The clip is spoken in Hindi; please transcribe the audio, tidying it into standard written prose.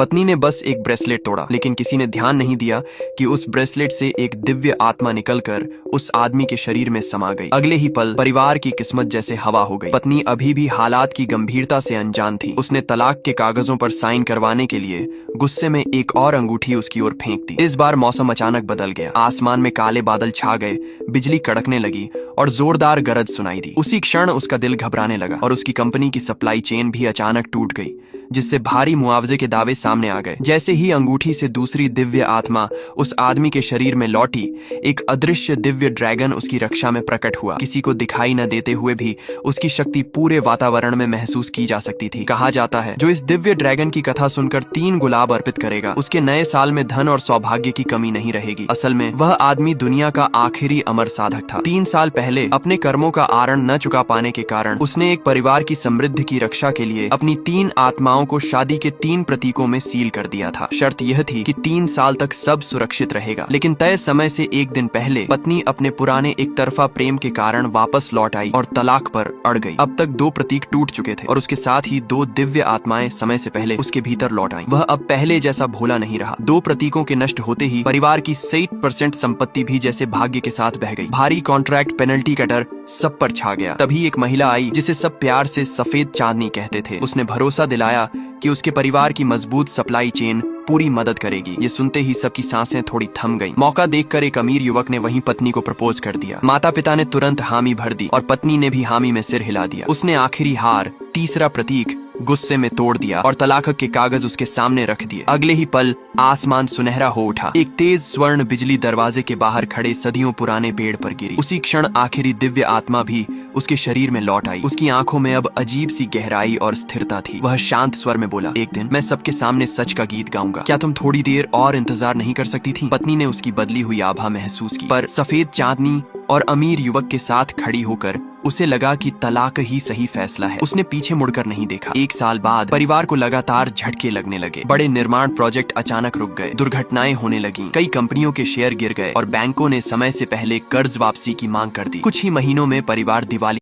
पत्नी ने बस एक ब्रेसलेट तोड़ा, लेकिन किसी ने ध्यान नहीं दिया कि उस ब्रेसलेट से एक दिव्य आत्मा निकलकर उस आदमी के शरीर में समा गई। अगले ही पल परिवार की किस्मत जैसे हवा हो गई। पत्नी अभी भी हालात की गंभीरता से अनजान थी। उसने तलाक के कागजों पर साइन करवाने के लिए गुस्से में एक और अंगूठी उसकी ओर फेंक दी। इस बार मौसम अचानक बदल गया। आसमान में काले बादल छा गए, बिजली कड़कने लगी और जोरदार गरज सुनाई दी। उसी क्षण उसका दिल घबराने लगा और उसकी कंपनी की सप्लाई चेन भी अचानक टूट गई, जिससे भारी मुआवजे के दावे सामने आ गए। जैसे ही अंगूठी से दूसरी दिव्य आत्मा उस आदमी के शरीर में लौटी, एक अदृश्य दिव्य ड्रैगन उसकी रक्षा में प्रकट हुआ। किसी को दिखाई न देते हुए भी उसकी शक्ति पूरे वातावरण में महसूस की जा सकती थी। कहा जाता है, जो इस दिव्य ड्रैगन की कथा सुनकर 3 गुलाब अर्पित करेगा, उसके नए साल में धन और सौभाग्य की कमी नहीं रहेगी। असल में वह आदमी दुनिया का आखिरी अमर साधक था। 3 साल पहले अपने कर्मों का आरण न चुका पाने के कारण उसने एक परिवार की समृद्धि की रक्षा के लिए अपनी 3 आत्माओं को शादी के 3 प्रतीकों में सील कर दिया था। शर्त यह थी कि 3 साल तक सब सुरक्षित रहेगा। लेकिन तय समय से एक दिन पहले पत्नी अपने पुराने एक तरफा प्रेम के कारण वापस लौट आई और तलाक पर अड़ गई। अब तक 2 प्रतीक टूट चुके थे और उसके साथ ही 2 दिव्य आत्माएं समय से पहले उसके भीतर लौट आई। वह अब पहले जैसा भोला नहीं रहा। 2 प्रतीकों के नष्ट होते ही परिवार की 60% संपत्ति भी जैसे भाग्य के साथ बह गई। भारी कॉन्ट्रैक्ट, पेनल्टी का डर सब पर छा गया। तभी एक महिला आई जिसे सब प्यार से सफेद चांदनी कहते थे। उसने भरोसा दिलाया कि उसके परिवार की मजबूत सप्लाई चेन पूरी मदद करेगी। ये सुनते ही सबकी सांसें थोड़ी थम गईं। मौका देखकर एक अमीर युवक ने वहीं पत्नी को प्रपोज कर दिया। माता पिता ने तुरंत हामी भर दी और पत्नी ने भी हामी में सिर हिला दिया। उसने आखिरी हार, तीसरा प्रतीक गुस्से में तोड़ दिया और तलाक के कागज उसके सामने रख दिए। अगले ही पल आसमान सुनहरा हो उठा। एक तेज स्वर्ण बिजली दरवाजे के बाहर खड़े सदियों पुराने पेड़ पर गिरी। उसी क्षण आखिरी दिव्य आत्मा भी उसके शरीर में लौट आई। उसकी आंखों में अब अजीब सी गहराई और स्थिरता थी। वह शांत स्वर में बोला, एक दिन मैं सबके सामने सच का गीत गाऊंगा। क्या तुम थोड़ी देर और इंतजार नहीं कर सकती थी? पत्नी ने उसकी बदली हुई आभा महसूस की, पर सफेद चांदनी और अमीर युवक के साथ खड़ी होकर उसे लगा कि तलाक ही सही फैसला है। उसने पीछे मुड़कर नहीं देखा। 1 साल बाद परिवार को लगातार झटके लगने लगे। बड़े निर्माण प्रोजेक्ट अचानक रुक गए, दुर्घटनाएं होने लगी, कई कंपनियों के शेयर गिर गए और बैंकों ने समय से पहले कर्ज वापसी की मांग कर दी। कुछ ही महीनों में परिवार दिवालिया